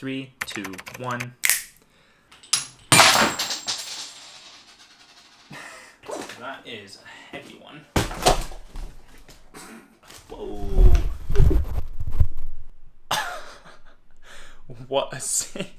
3, 2, 1. That is a heavy one. Whoa. What a save.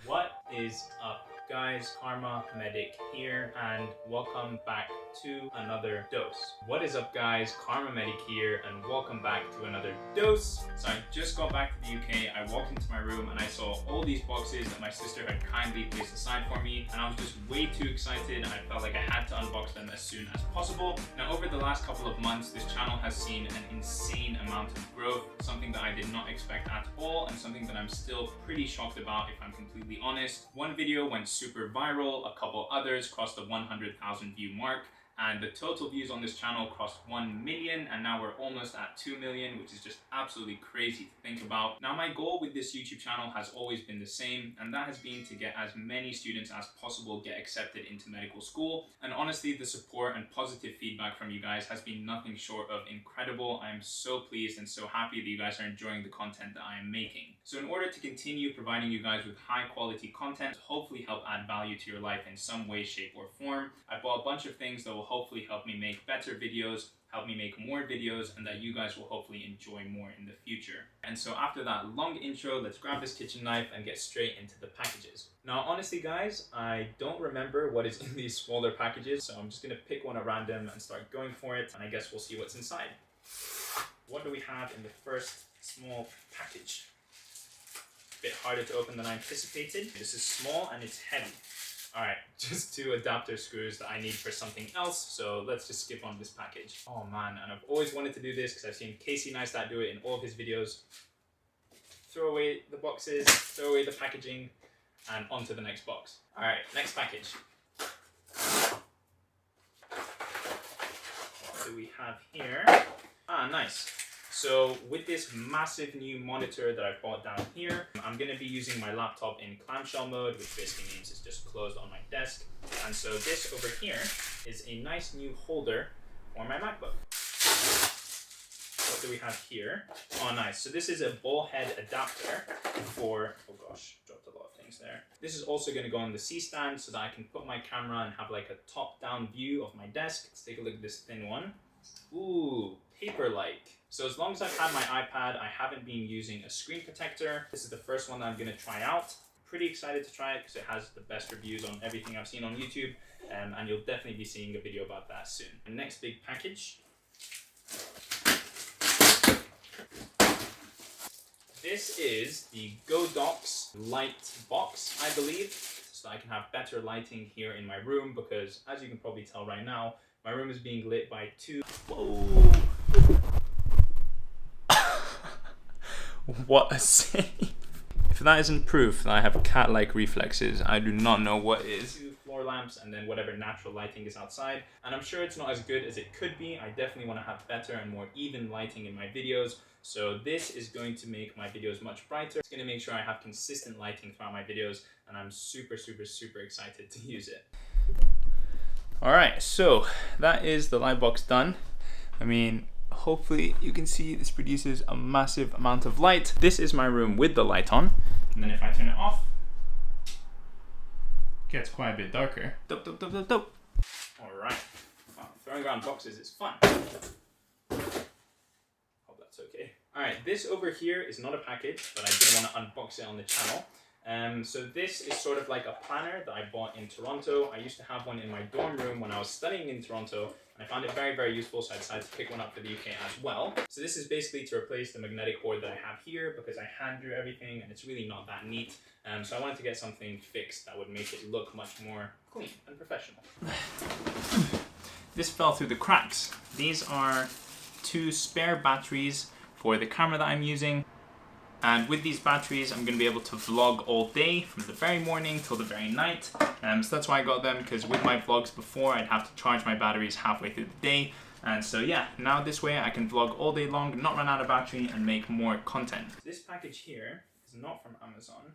What is up, guys? Karma Medic here, and welcome back to another dose. What is up, guys? Karma Medic here, and welcome back to another dose. So I just got back to the UK. I walked into my room and I saw all these boxes that my sister had kindly placed aside for me, and I was just way too excited, and I felt like I had to unbox them as soon as possible. Now, over the last couple of months, this channel has seen an insane amount of growth, something that I did not expect at all, and something that I'm still pretty shocked about, if I'm completely honest. One video went super viral, a couple others crossed the 100,000 view mark, and the total views on this channel crossed 1 million, and now we're almost at 2 million, which is just absolutely crazy to think about. Now, my goal with this YouTube channel has always been the same, and that has been to get as many students as possible get accepted into medical school. And honestly, the support and positive feedback from you guys has been nothing short of incredible. I am so pleased and so happy that you guys are enjoying the content that I am making. So in order to continue providing you guys with high quality content to hopefully help add value to your life in some way, shape, or form, I bought a bunch of things that will hopefully help me make better videos, help me make more videos, and that you guys will hopefully enjoy more in the future. And so after that long intro, let's grab this kitchen knife and get straight into the packages. Now, honestly, guys, I don't remember what is in these smaller packages, so I'm just gonna pick one at random and start going for it, and I guess we'll see what's inside. What do we have in the first small package? A bit harder to open than I anticipated. This is small and it's heavy. Alright, just 2 adapter screws that I need for something else, so let's just skip on this package. Oh man, and I've always wanted to do this because I've seen Casey Neistat do it in all of his videos. Throw away the boxes, throw away the packaging, and on to the next box. Alright, next package. What do we have here? Ah, nice. So with this massive new monitor that I bought down here, I'm going to be using my laptop in clamshell mode, which basically means it's just closed on my desk. And so this over here is a nice new holder for my MacBook. What do we have here? Oh, nice. So this is a ball head adapter for, oh gosh, dropped a lot of things there. This is also going to go on the C-stand so that I can put my camera and have like a top-down view of my desk. Let's take a look at this thin one. Ooh, paper-like. So as long as I've had my iPad, I haven't been using a screen protector. This is the first one that I'm going to try out. Pretty excited to try it because it has the best reviews on everything I've seen on YouTube, and you'll definitely be seeing a video about that soon. The next big package. This is the Godox light box, I believe, so I can have better lighting here in my room because, as you can probably tell right now, my room is being lit by 2... Whoa! What a save. If that isn't proof that I have cat-like reflexes, I do not know what is. 2 floor lamps and then whatever natural lighting is outside. And I'm sure it's not as good as it could be. I definitely want to have better and more even lighting in my videos. So this is going to make my videos much brighter. It's going to make sure I have consistent lighting throughout my videos. And I'm super, super, super excited to use it. Alright, so that is the light box done. I mean, hopefully you can see this produces a massive amount of light. This is my room with the light on. And then if I turn it off, it gets quite a bit darker. Dope, dope, dope, dope, dope. Alright. Wow, throwing around boxes is fun. Hope that's okay. Alright, this over here is not a package, but I did want to unbox it on the channel. So this is sort of like a planner that I bought in Toronto. I used to have one in my dorm room when I was studying in Toronto, and I found it very, very useful, so I decided to pick one up for the UK as well. So this is basically to replace the magnetic board that I have here because I hand drew everything and it's really not that neat. So I wanted to get something fixed that would make it look much more clean and professional. This fell through the cracks. These are 2 spare batteries for the camera that I'm using. And with these batteries, I'm going to be able to vlog all day from the very morning till the very night. So that's why I got them, because with my vlogs before, I'd have to charge my batteries halfway through the day. And so yeah, now this way I can vlog all day long, not run out of battery, and make more content. This package here is not from Amazon.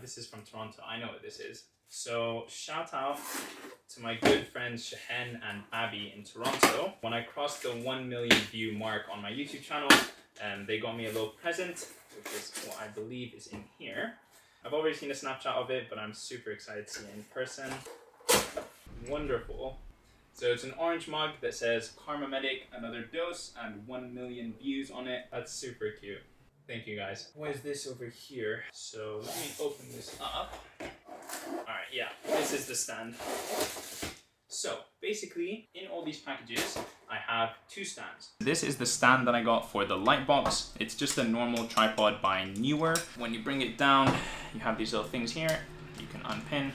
This is from Toronto. I know what this is. So shout out to my good friends Shahen and Abby in Toronto. When I crossed the 1 million view mark on my YouTube channel, They got me a little present, which is what I believe is in here. I've already seen a Snapchat of it, but I'm super excited to see it in person. Wonderful. So it's an orange mug that says Karma Medic, another dose, and 1 million views on it. That's super cute. Thank you guys. What is this over here? So let me open this up. Alright, yeah, this is the stand. So basically, in all these packages, I have 2 stands. This is the stand that I got for the light box. It's just a normal tripod by Newer. When you bring it down, you have these little things here. You can unpin,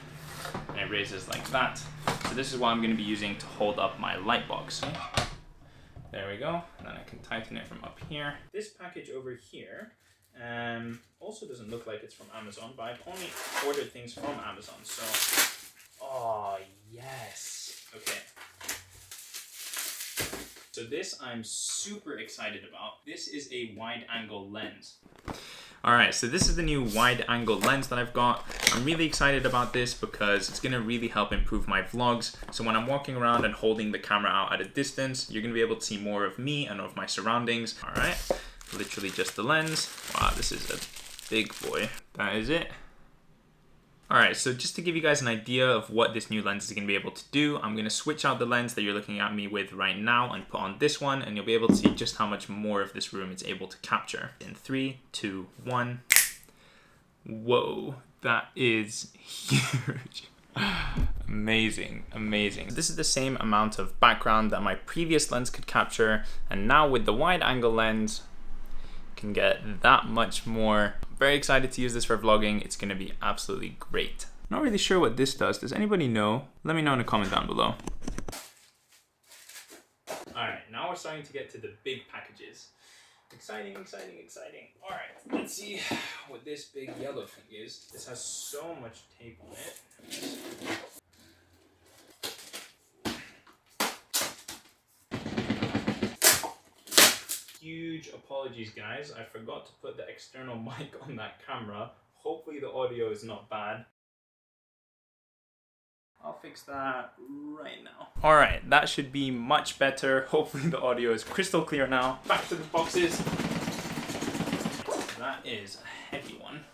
and it raises like that. So this is what I'm going to be using to hold up my light box. There we go. And then I can tighten it from up here. This package over here also doesn't look like it's from Amazon, but I've only ordered things from Amazon. So, oh yes. Okay. So this I'm super excited about. This is a wide angle lens. Alright, so this is the new wide angle lens that I've got. I'm really excited about this because it's going to really help improve my vlogs. So when I'm walking around and holding the camera out at a distance, you're going to be able to see more of me and of my surroundings. Alright, literally just the lens. Wow, this is a big boy. That is it. Alright, so just to give you guys an idea of what this new lens is going to be able to do, I'm going to switch out the lens that you're looking at me with right now and put on this one, and you'll be able to see just how much more of this room it's able to capture. In 3, 2, 1. Whoa, that is huge. Amazing, amazing. This is the same amount of background that my previous lens could capture, and now with the wide angle lens, can get that much more. Very excited to use this for vlogging. It's going to be absolutely great. Not really sure what this does. Does anybody know? Let me know in a comment down below. Alright, now we're starting to get to the big packages. Exciting, exciting, exciting. Alright, let's see what this big yellow thing is. This has so much tape on it. Huge apologies guys, I forgot to put the external mic on that camera. Hopefully the audio is not bad. I'll fix that right now. Alright, that should be much better. Hopefully the audio is crystal clear now. Back to the boxes. That is a heavy one.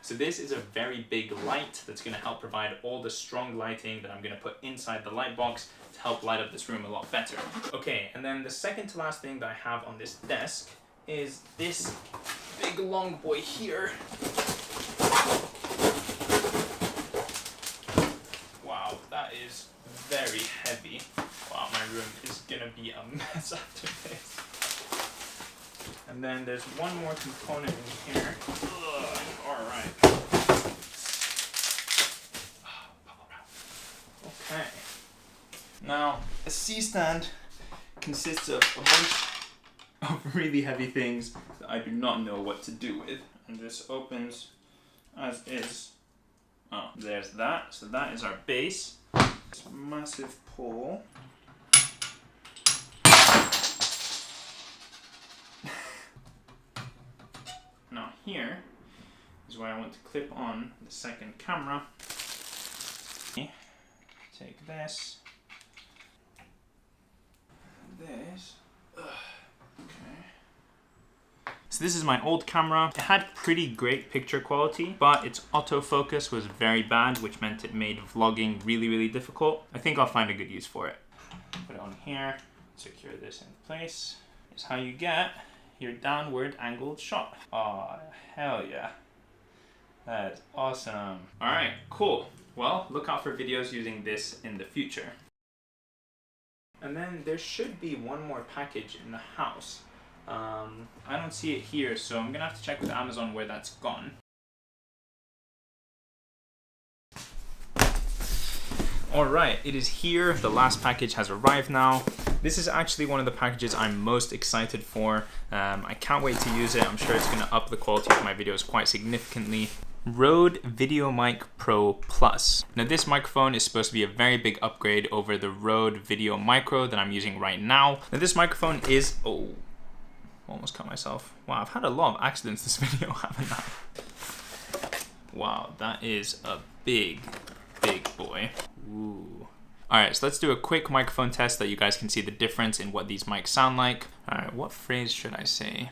So this is a very big light that's going to help provide all the strong lighting that I'm going to put inside the light box to help light up this room a lot better. Okay, and then the second to last thing that I have on this desk is this big long boy here. Wow, that is very heavy. Wow, my room is going to be a mess after this. And then there's one more component in here. Alright. Okay. Now, a C-stand consists of a bunch of really heavy things that I do not know what to do with. And this opens as is. Oh, there's that. So that is our base. This massive pole. Now here is where I want to clip on the second camera. Take this. This. Okay. So this is my old camera. It had pretty great picture quality, but its autofocus was very bad, which meant it made vlogging really, really difficult. I think I'll find a good use for it. Put it on here, secure this in place. It's how you get your downward angled shot. Oh, hell yeah. That is awesome. All right, cool. Well, look out for videos using this in the future. And then there should be one more package in the house. I don't see it here, so I'm gonna have to check with Amazon where that's gone. Alright, it is here. The last package has arrived now. This is actually one of the packages I'm most excited for. I can't wait to use it. I'm sure it's going to up the quality of my videos quite significantly. Rode VideoMic Pro Plus. Now this microphone is supposed to be a very big upgrade over the Rode Video Micro that I'm using right now. Now this microphone is... Oh, almost cut myself. Wow, I've had a lot of accidents this video, haven't I? Wow, that is a big boy. Ooh. Alright, so let's do a quick microphone test so that you guys can see the difference in what these mics sound like. Alright, what phrase should I say?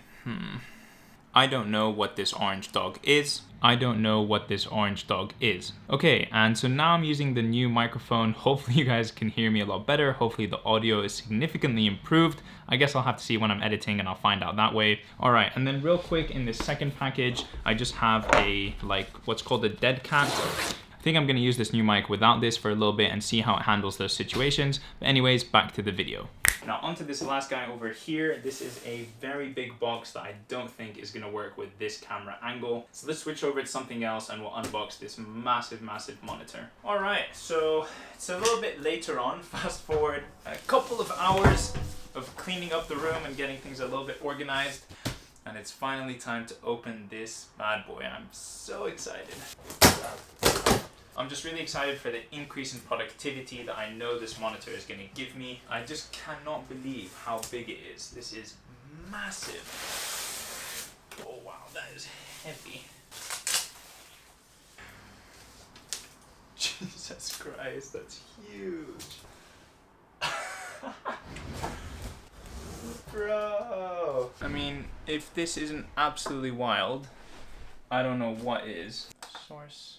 I don't know what this orange dog is. I don't know what this orange dog is. Okay, and so now I'm using the new microphone. Hopefully you guys can hear me a lot better. Hopefully the audio is significantly improved. I guess I'll have to see when I'm editing and I'll find out that way. All right, and then real quick in this second package, I just have a, like, what's called a dead cat. I think I'm gonna use this new mic without this for a little bit and see how it handles those situations. But anyways, back to the video. Now onto this last guy over here. This is a very big box that I don't think is gonna work with this camera angle. So let's switch over to something else and we'll unbox this massive, massive monitor. All right, so it's a little bit later on. Fast forward a couple of hours of cleaning up the room and getting things a little bit organized. And it's finally time to open this bad boy. I'm so excited. I'm just really excited for the increase in productivity that I know this monitor is going to give me. I just cannot believe how big it is. This is massive. Oh wow, that is heavy. Jesus Christ, that's huge. Bro. I mean, if this isn't absolutely wild, I don't know what is. Source.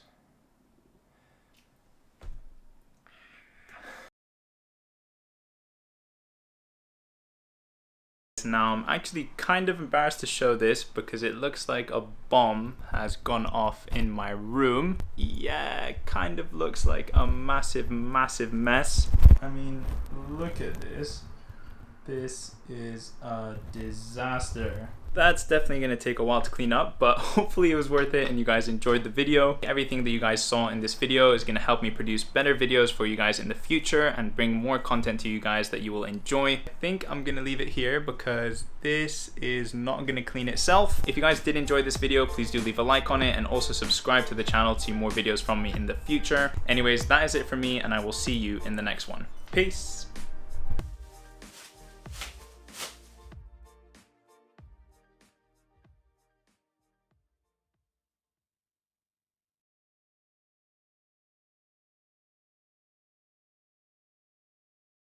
Now I'm actually kind of embarrassed to show this because it looks like a bomb has gone off in my room. Yeah, it kind of looks like a massive, massive mess. I mean, look at this. This is a disaster. That's definitely gonna take a while to clean up, but hopefully it was worth it and you guys enjoyed the video. Everything that you guys saw in this video is gonna help me produce better videos for you guys in the future and bring more content to you guys that you will enjoy. I think I'm gonna leave it here because this is not gonna clean itself. If you guys did enjoy this video, please do leave a like on it and also subscribe to the channel to see more videos from me in the future. Anyways, that is it for me and I will see you in the next one. Peace.